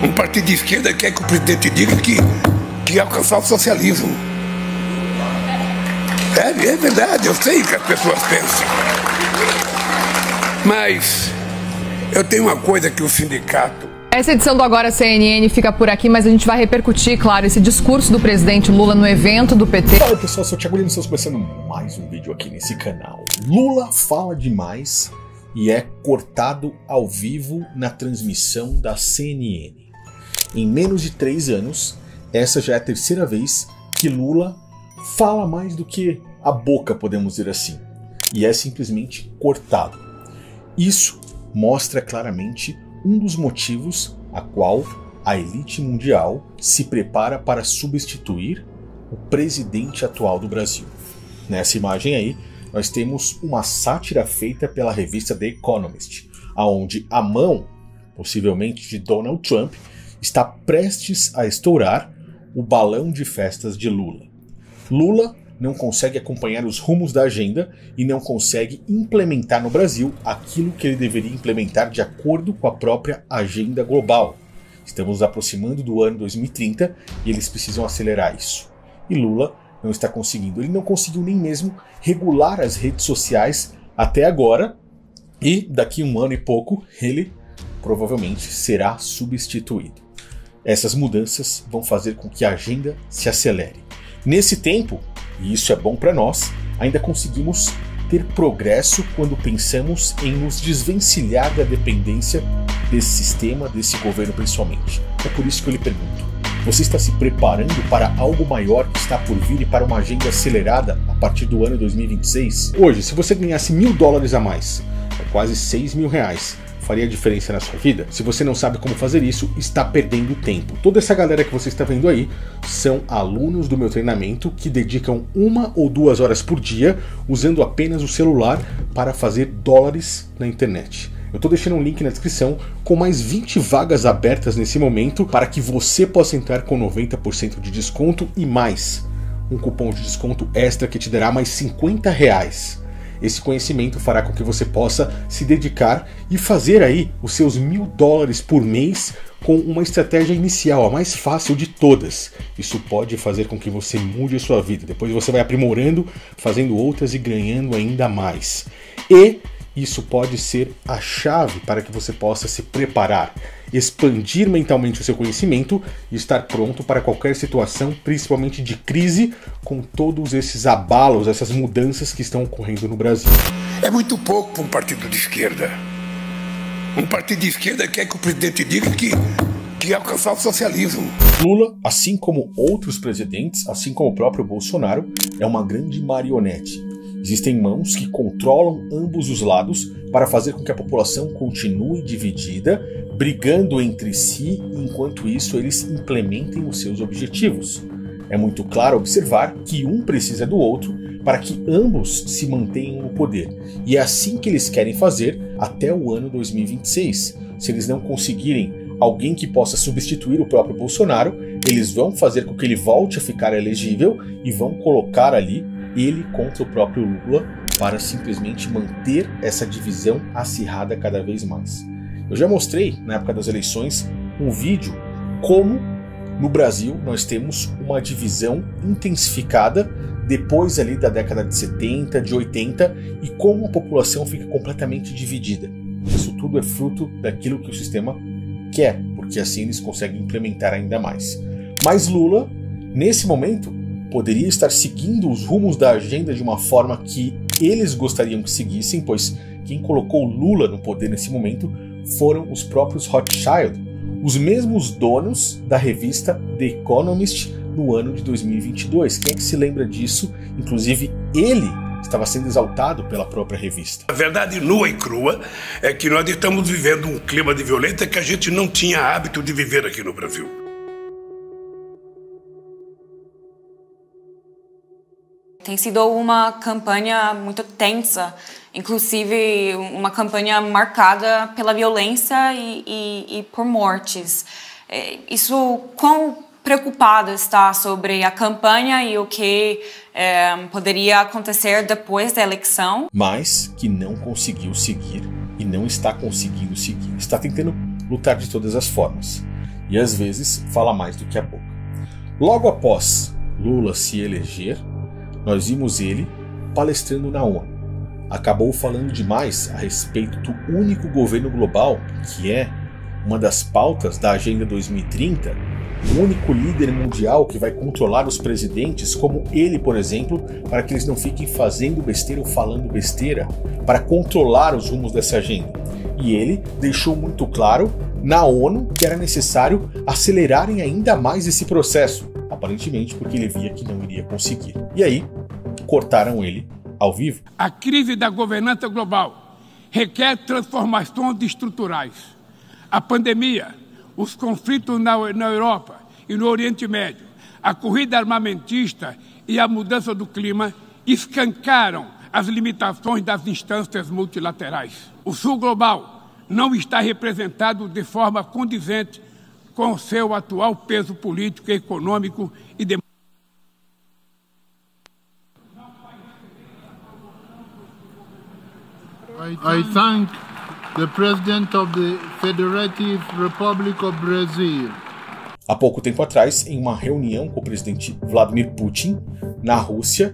Um partido de esquerda quer que o presidente diga que alcançar o socialismo. É verdade, eu sei o que as pessoas pensam. Mas eu tenho uma coisa que o sindicato... Essa edição do Agora CNN fica por aqui, mas a gente vai repercutir, claro, esse discurso do presidente Lula no evento do PT. Fala pessoal, sou o Thiago Lima, estamos começando mais um vídeo aqui nesse canal. Lula fala demais e é cortado ao vivo na transmissão da CNN. Em menos de 3 anos, essa já é a terceira vez que Lula fala mais do que a boca, podemos dizer assim, e é simplesmente cortado. Isso mostra claramente um dos motivos a qual a elite mundial se prepara para substituir o presidente atual do Brasil. Nessa imagem aí, nós temos uma sátira feita pela revista The Economist, onde a mão, possivelmente de Donald Trump, está prestes a estourar o balão de festas de Lula. Lula não consegue acompanhar os rumos da agenda e não consegue implementar no Brasil aquilo que ele deveria implementar de acordo com a própria agenda global. Estamos nos aproximando do ano 2030 e eles precisam acelerar isso. E Lula não está conseguindo. Ele não conseguiu nem mesmo regular as redes sociais até agora e daqui a um ano e pouco ele provavelmente será substituído. Essas mudanças vão fazer com que a agenda se acelere. Nesse tempo, e isso é bom para nós, ainda conseguimos ter progresso quando pensamos em nos desvencilhar da dependência desse sistema, desse governo principalmente. É por isso que eu lhe pergunto, você está se preparando para algo maior que está por vir e para uma agenda acelerada a partir do ano 2026? Hoje, se você ganhasse $1.000 a mais, é quase R$6.000, faria diferença na sua vida? Se você não sabe como fazer isso, está perdendo tempo. Toda essa galera que você está vendo aí são alunos do meu treinamento que dedicam 1 ou 2 horas por dia usando apenas o celular para fazer dólares na internet. Eu estou deixando um link na descrição com mais 20 vagas abertas nesse momento para que você possa entrar com 90% de desconto e mais um cupom de desconto extra que te dará mais R$50. Esse conhecimento fará com que você possa se dedicar e fazer aí os seus $1.000 por mês com uma estratégia inicial, a mais fácil de todas. Isso pode fazer com que você mude a sua vida. Depois você vai aprimorando, fazendo outras e ganhando ainda mais. E isso pode ser a chave para que você possa se preparar, expandir mentalmente o seu conhecimento e estar pronto para qualquer situação, principalmente de crise, com todos esses abalos, essas mudanças que estão ocorrendo no Brasil. É muito pouco para um partido de esquerda. Um partido de esquerda quer que o presidente diga que alcançar o socialismo. Lula, assim como outros presidentes, assim como o próprio Bolsonaro, é uma grande marionete. Existem mãos que controlam ambos os lados para fazer com que a população continue dividida, brigando entre si, enquanto isso eles implementem os seus objetivos. É muito claro observar que um precisa do outro para que ambos se mantenham no poder. E é assim que eles querem fazer até o ano 2026. Se eles não conseguirem alguém que possa substituir o próprio Bolsonaro, eles vão fazer com que ele volte a ficar elegível e vão colocar ali ele contra o próprio Lula para simplesmente manter essa divisão acirrada cada vez mais. Eu já mostrei na época das eleições um vídeo como no Brasil nós temos uma divisão intensificada depois ali da década de 70, de 80 e como a população fica completamente dividida. Isso tudo é fruto daquilo que o sistema quer, porque assim eles conseguem implementar ainda mais. Mas Lula, nesse momento, poderia estar seguindo os rumos da agenda de uma forma que eles gostariam que seguissem, pois quem colocou Lula no poder nesse momento foram os próprios Rothschild, os mesmos donos da revista The Economist no ano de 2022. Quem é que se lembra disso? Inclusive ele estava sendo exaltado pela própria revista. A verdade nua e crua é que nós estamos vivendo um clima de violência que a gente não tinha hábito de viver aqui no Brasil. Tem sido uma campanha muito tensa, inclusive uma campanha marcada pela violência e por mortes. Isso, quão preocupado está sobre a campanha e o que poderia acontecer depois da eleição? Mas que não conseguiu seguir e não está conseguindo seguir. Está tentando lutar de todas as formas. e às vezes fala mais do que a boca. Logo após Lula se eleger, nós vimos ele palestrando na ONU. Acabou falando demais a respeito do único governo global, que é uma das pautas da Agenda 2030, o único líder mundial que vai controlar os presidentes, como ele, por exemplo, para que eles não fiquem fazendo besteira ou falando besteira, para controlar os rumos dessa agenda. E ele deixou muito claro na ONU que era necessário acelerarem ainda mais esse processo, aparentemente porque ele via que não iria conseguir. E aí, cortaram ele ao vivo. A crise da governança global requer transformações estruturais. A pandemia, os conflitos na Europa e no Oriente Médio, a corrida armamentista e a mudança do clima escancaram as limitações das instâncias multilaterais. O Sul global não está representado de forma condizente com o seu atual peso político, econômico e democrático. I thank the President of the Federative Republic of Brazil. Há pouco tempo atrás, em uma reunião com o presidente Vladimir Putin, na Rússia,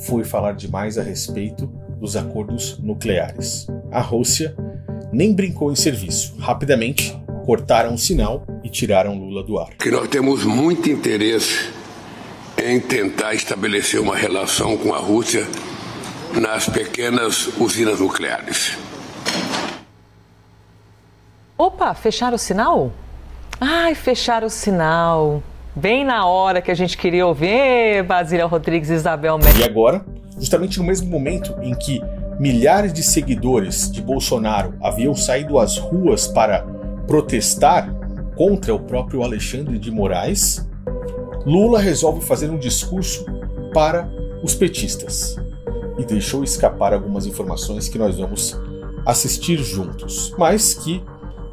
foi falar demais a respeito dos acordos nucleares. A Rússia nem brincou em serviço. Rapidamente, cortaram o sinal e tiraram Lula do ar. Que nós temos muito interesse em tentar estabelecer uma relação com a Rússia nas pequenas usinas nucleares. Opa, fecharam o sinal? Ai, fecharam o sinal. Bem na hora que a gente queria ouvir, Basília Rodrigues e Isabel Mello. E agora, justamente no mesmo momento em que milhares de seguidores de Bolsonaro haviam saído às ruas para protestar contra o próprio Alexandre de Moraes, Lula resolve fazer um discurso para os petistas e deixou escapar algumas informações que nós vamos assistir juntos, mas que,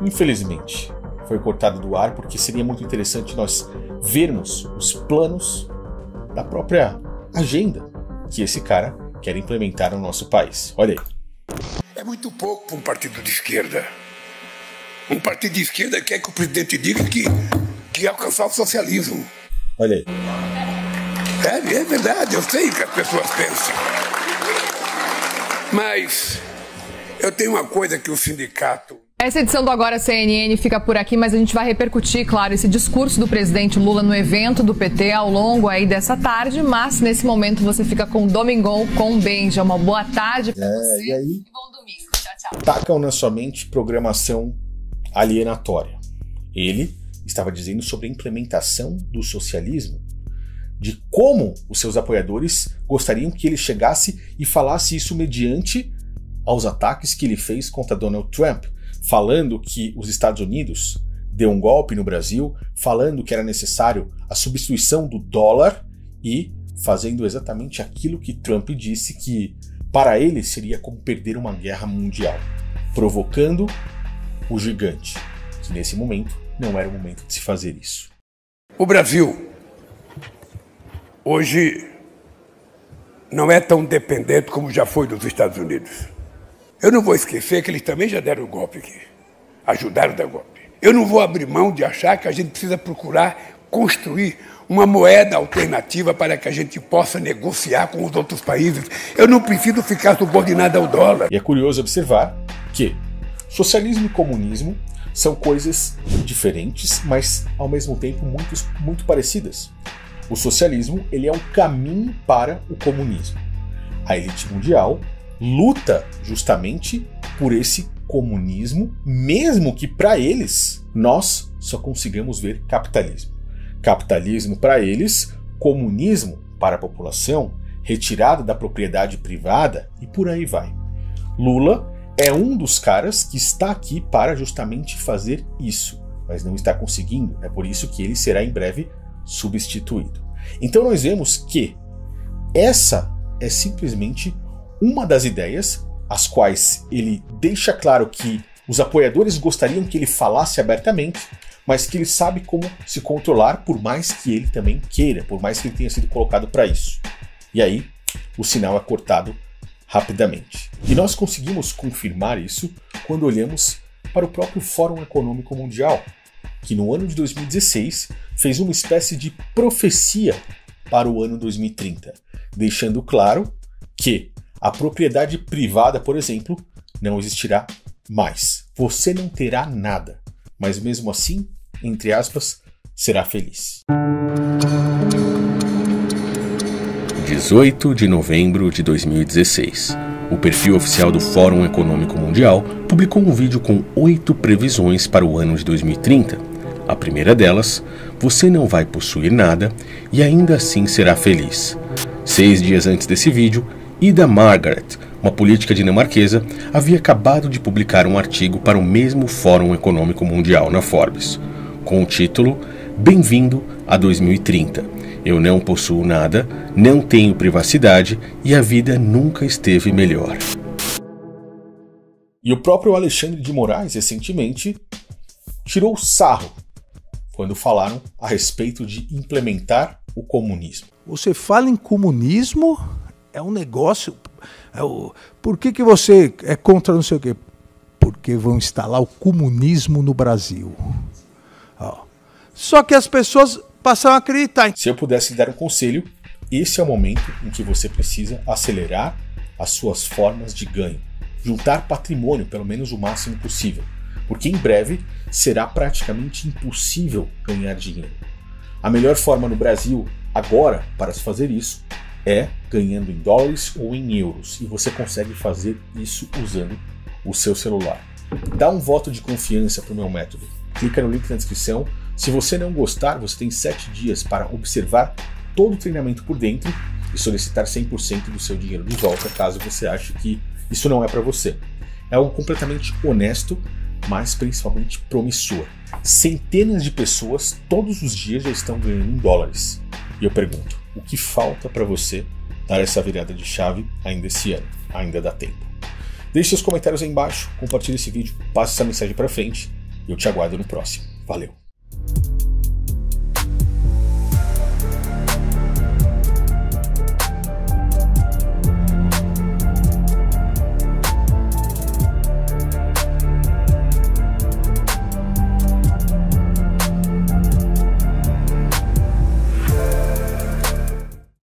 infelizmente, foi cortado do ar porque seria muito interessante nós vermos os planos da própria agenda que esse cara quer implementar no nosso país. Olha aí. É muito pouco para um partido de esquerda. Um partido de esquerda quer que o presidente diga que alcançar o socialismo. Olha aí. É verdade, eu sei que as pessoas pensam. Mas eu tenho uma coisa que o sindicato... Essa edição do Agora CNN fica por aqui, mas a gente vai repercutir, claro, esse discurso do presidente Lula no evento do PT ao longo aí dessa tarde, mas nesse momento você fica com Domingão com Benja. Uma boa tarde pra você e aí? E bom domingo. Tchau, tchau. Tacam na sua mente programação alienatória. Ele estava dizendo sobre a implementação do socialismo, de como os seus apoiadores gostariam que ele chegasse e falasse isso mediante aos ataques que ele fez contra Donald Trump, falando que os Estados Unidos deu um golpe no Brasil, falando que era necessário a substituição do dólar e fazendo exatamente aquilo que Trump disse que para ele seria como perder uma guerra mundial, provocando o gigante, que nesse momento não era o momento de se fazer isso. O Brasil hoje não é tão dependente como já foi dos Estados Unidos. Eu não vou esquecer que eles também já deram o golpe aqui, ajudaram a dar golpe. Eu não vou abrir mão de achar que a gente precisa procurar construir uma moeda alternativa para que a gente possa negociar com os outros países. Eu não preciso ficar subordinado ao dólar. E é curioso observar que socialismo e comunismo são coisas diferentes, mas ao mesmo tempo muito parecidas. O socialismo ele é um caminho para o comunismo. A elite mundial luta justamente por esse comunismo, mesmo que para eles nós só consigamos ver capitalismo. Capitalismo para eles, comunismo para a população, retirada da propriedade privada e por aí vai. Lula é um dos caras que está aqui para justamente fazer isso, mas não está conseguindo. É por isso que ele será em breve substituído. Então nós vemos que essa é simplesmente uma das ideias as quais ele deixa claro que os apoiadores gostariam que ele falasse abertamente, mas que ele sabe como se controlar por mais que ele também queira, por mais que ele tenha sido colocado para isso. E aí o sinal é cortado rapidamente. E nós conseguimos confirmar isso quando olhamos para o próprio Fórum Econômico Mundial. que no ano de 2016 fez uma espécie de profecia para o ano 2030, deixando claro que a propriedade privada, por exemplo, não existirá mais. Você não terá nada, mas mesmo assim, entre aspas, será feliz. 18 de novembro de 2016. O perfil oficial do Fórum Econômico Mundial publicou um vídeo com 8 previsões para o ano de 2030. A primeira delas, você não vai possuir nada e ainda assim será feliz. 6 dias antes desse vídeo, Ida Margaret, uma política dinamarquesa, havia acabado de publicar um artigo para o mesmo Fórum Econômico Mundial na Forbes, com o título Bem-vindo a 2030. Eu não possuo nada, não tenho privacidade e a vida nunca esteve melhor. E o próprio Alexandre de Moraes, recentemente, tirou sarro quando falaram a respeito de implementar o comunismo. Você fala em comunismo, é um negócio... Por que você é contra não sei o quê? Porque vão instalar o comunismo no Brasil. Só que as pessoas passaram a acreditar. Se eu pudesse lhe dar um conselho, esse é o momento em que você precisa acelerar as suas formas de ganho. Juntar patrimônio, pelo menos o máximo possível. Porque em breve será praticamente impossível ganhar dinheiro. A melhor forma no Brasil, agora, para se fazer isso, é ganhando em dólares ou em euros. E você consegue fazer isso usando o seu celular. Dá um voto de confiança para o meu método. Clica no link na descrição. Se você não gostar, você tem 7 dias para observar todo o treinamento por dentro e solicitar 100% do seu dinheiro de volta, caso você ache que isso não é para você. É algo completamente honesto, mas principalmente promissor. Centenas de pessoas todos os dias já estão ganhando em dólares. E eu pergunto, o que falta para você dar essa virada de chave ainda esse ano? Ainda dá tempo. Deixe seus comentários aí embaixo, compartilhe esse vídeo, passe essa mensagem para frente e eu te aguardo no próximo. Valeu!